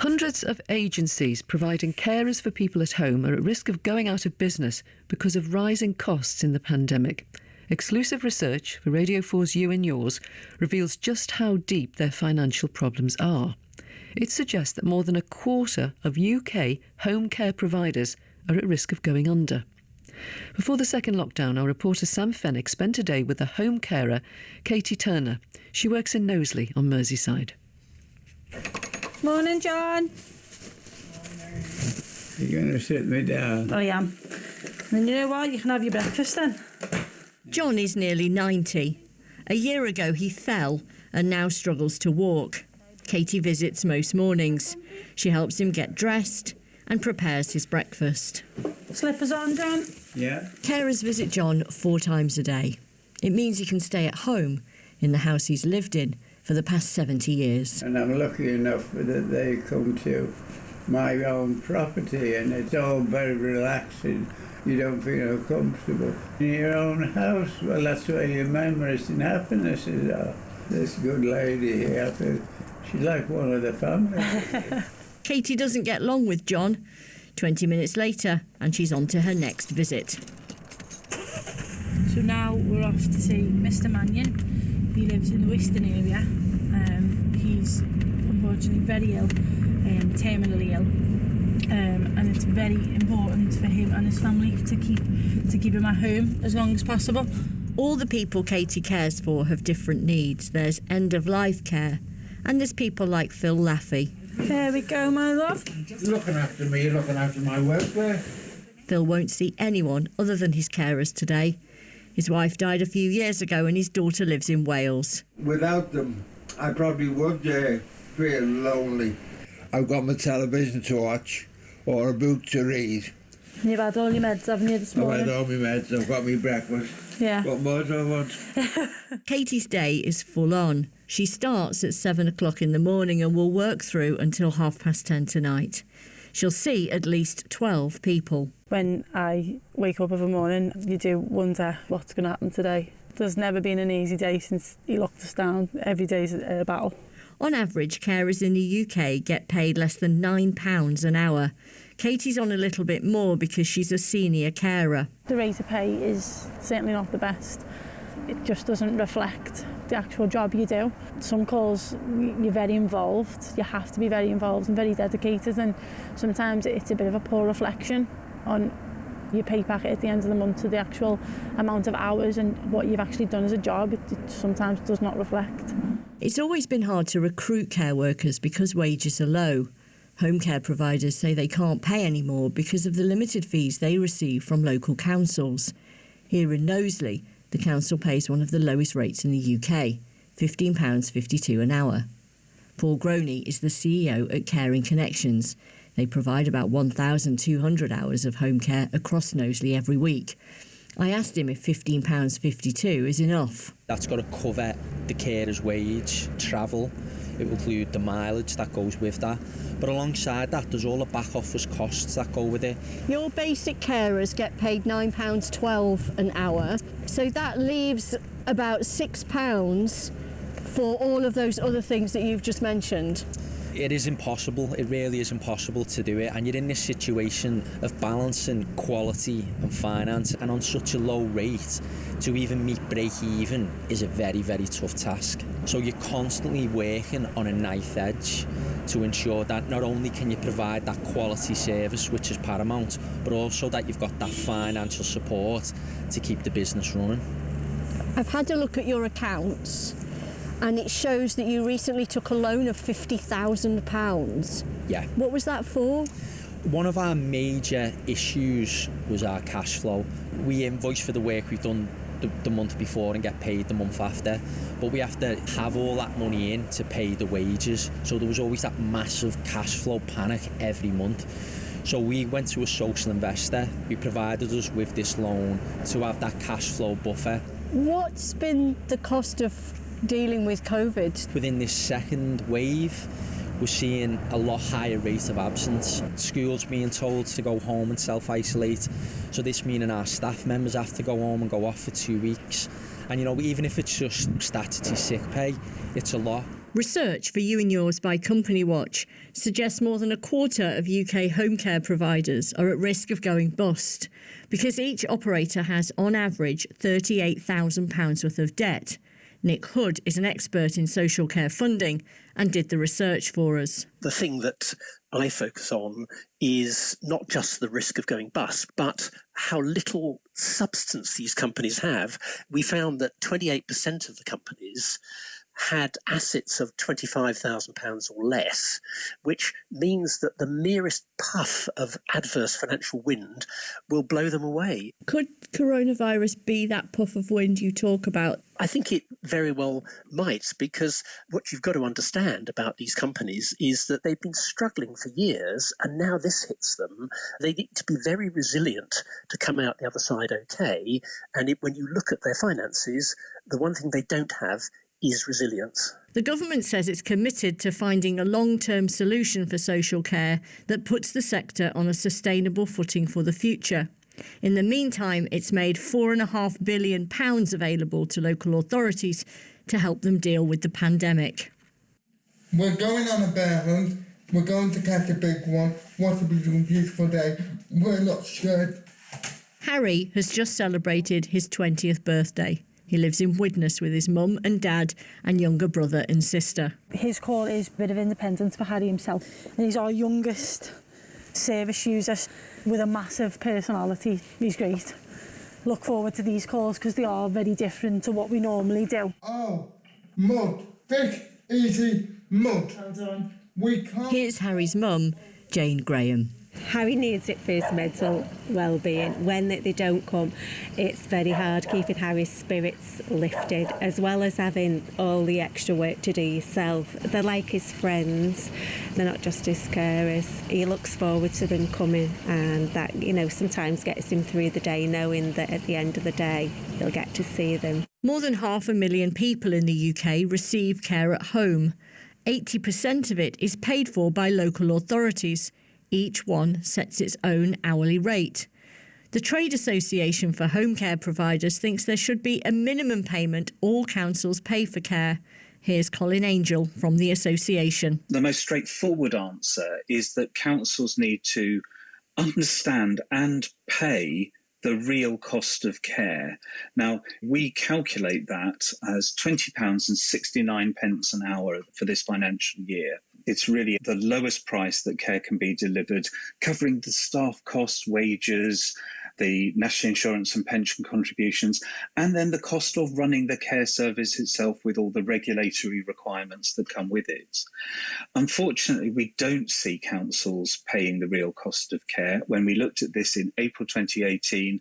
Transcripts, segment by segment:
Hundreds of agencies providing carers for people at home are at risk of going out of business because of rising costs in the pandemic. Exclusive research for Radio 4's You and Yours reveals just how deep their financial problems are. It suggests that more than a quarter of UK home care providers are at risk of going under. Before the second lockdown, our reporter Sam Fennick spent a day with the home carer Katie Turner. She works in Knowsley on Merseyside. Morning, John. You're going to sit me down? I am. And you know what? You can have your breakfast then. John is nearly 90. A year ago he fell and now struggles to walk. Katie visits most mornings. She helps him get dressed and prepares his breakfast. Slippers on, John? Yeah. Carers visit John 4 times a day. It means he can stay at home in the house he's lived in for the past 70 years. And I'm lucky enough that they come to my own property, and it's all very relaxing. You don't feel uncomfortable. In your own house, well, that's where your memories and happinesses are. This good lady here, she's like one of the family. Katie doesn't get long with John. 20 minutes later, and she's on to her next visit. So now we're off to see Mr. Mannion. He lives in the Western area. He's unfortunately very ill, terminally ill. And it's very important for him and his family to keep him at home as long as possible. All the people Katie cares for have different needs. There's end-of-life care, and there's people like Phil Laffey. There we go, my love. You're looking after me, you're looking after my welfare. Phil won't see anyone other than his carers today. His wife died a few years ago and his daughter lives in Wales. Without them, I probably would feel lonely. I've got my television to watch or a book to read. You've had all your meds, haven't you, this morning? I've had all my meds, I've got my breakfast. Yeah. What more do I want? Katie's day is full on. She starts at 7 o'clock in the morning and will work through until 10:30 tonight. She'll see at least 12 people. When I wake up every morning, you do wonder what's going to happen today. There's never been an easy day since he locked us down. Every day's a battle. On average, carers in the UK get paid less than £9 an hour. Katie's on a little bit more because she's a senior carer. The rate of pay is certainly not the best. It just doesn't reflect the actual job you do. Some calls, you're very involved. You have to be very involved and very dedicated, and sometimes it's a bit of a poor reflection on your pay packet at the end of the month to the actual amount of hours and what you've actually done as a job. It sometimes does not reflect. It's always been hard to recruit care workers because wages are low. Home care providers say they can't pay anymore because of the limited fees they receive from local councils. Here in Knowsley, the council pays one of the lowest rates in the UK, £15.52 an hour. Paul Groney is the CEO at Caring Connections. They provide about 1,200 hours of home care across Knowsley every week. I asked him if £15.52 is enough. That's got to cover the carer's wage, travel. It will include the mileage that goes with that. But alongside that, there's all the back office costs that go with it. Your basic carers get paid £9.12 an hour, so that leaves about £6 for all of those other things that you've just mentioned. It is impossible, it really is impossible to do it, and you're in this situation of balancing quality and finance, and on such a low rate to even meet break even is a very, very tough task. So you're constantly working on a knife edge to ensure that not only can you provide that quality service, which is paramount, but also that you've got that financial support to keep the business running. I've had a look at your accounts, and it shows that you recently took a loan of £50,000. Yeah. What was that for? One of our major issues was our cash flow. We invoice for the work we've done the month before and get paid the month after, but we have to have all that money in to pay the wages. So there was always that massive cash flow panic every month. So we went to a social investor who provided us with this loan to have that cash flow buffer. What's been the cost of dealing with COVID? Within this second wave, we're seeing a lot higher rate of absence. Schools being told to go home and self-isolate. So this meaning our staff members have to go home and go off for 2 weeks. And, you know, even if it's just statutory sick pay, it's a lot. Research for You and Yours by Company Watch suggests more than a quarter of UK home care providers are at risk of going bust because each operator has, on average, £38,000 worth of debt. Nick Hood is an expert in social care funding and did the research for us. The thing that I focus on is not just the risk of going bust, but how little substance these companies have. We found that 28% of the companies had assets of £25,000 or less, which means that the merest puff of adverse financial wind will blow them away. Could coronavirus be that puff of wind you talk about? I think it very well might, because what you've got to understand about these companies is that they've been struggling for years, and now this hits them. They need to be very resilient to come out the other side okay. And when you look at their finances, the one thing they don't have is resilience. The government says it's committed to finding a long-term solution for social care that puts the sector on a sustainable footing for the future. In the meantime, it's made £4.5 billion available to local authorities to help them deal with the pandemic. We're going on a bear hunt. We're going to catch a big one. What a beautiful day. We're not scared. Harry has just celebrated his 20th birthday. He lives in Widnes with his mum and dad and younger brother and sister. His call is a bit of independence for Harry himself. And he's our youngest service user with a massive personality. He's great. Look forward to these calls because they are very different to what we normally do. Oh, mud. Big, easy mud. Well done. We can't... Here's Harry's mum, Jane Graham. Harry needs it for his mental well-being. When they don't come, it's very hard keeping Harry's spirits lifted, as well as having all the extra work to do yourself. They're like his friends, they're not just his carers. He looks forward to them coming, and that, sometimes gets him through the day, knowing that at the end of the day he'll get to see them. More than 500,000 people in the UK receive care at home. 80% of it is paid for by local authorities. Each one sets its own hourly rate. The Trade Association for Home Care Providers thinks there should be a minimum payment all councils pay for care. Here's Colin Angel from the association. The most straightforward answer is that councils need to understand and pay the real cost of care. Now, we calculate that as £20.69 an hour for this financial year. It's really the lowest price that care can be delivered, covering the staff costs, wages, the national insurance and pension contributions, and then the cost of running the care service itself with all the regulatory requirements that come with it. Unfortunately, we don't see councils paying the real cost of care. When we looked at this in April 2018,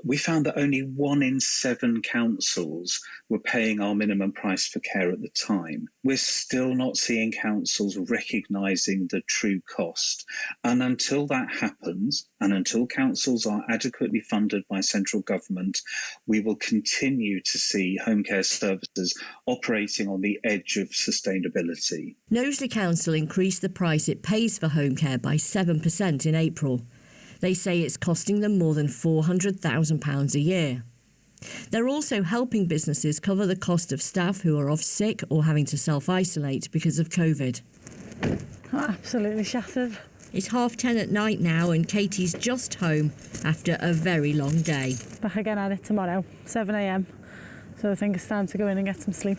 we found that only 1 in 7 councils were paying our minimum price for care at the time. We're still not seeing councils recognising the true cost. And until that happens, and until councils are adequately funded by central government, we will continue to see home care services operating on the edge of sustainability. Knowsley Council increased the price it pays for home care by 7% in April. They say it's costing them more than £400,000 a year. They're also helping businesses cover the cost of staff who are off sick or having to self-isolate because of COVID. Absolutely shattered. It's 10:30 at night now and Katie's just home after a very long day. Back again at it tomorrow, 7 a.m. So I think it's time to go in and get some sleep.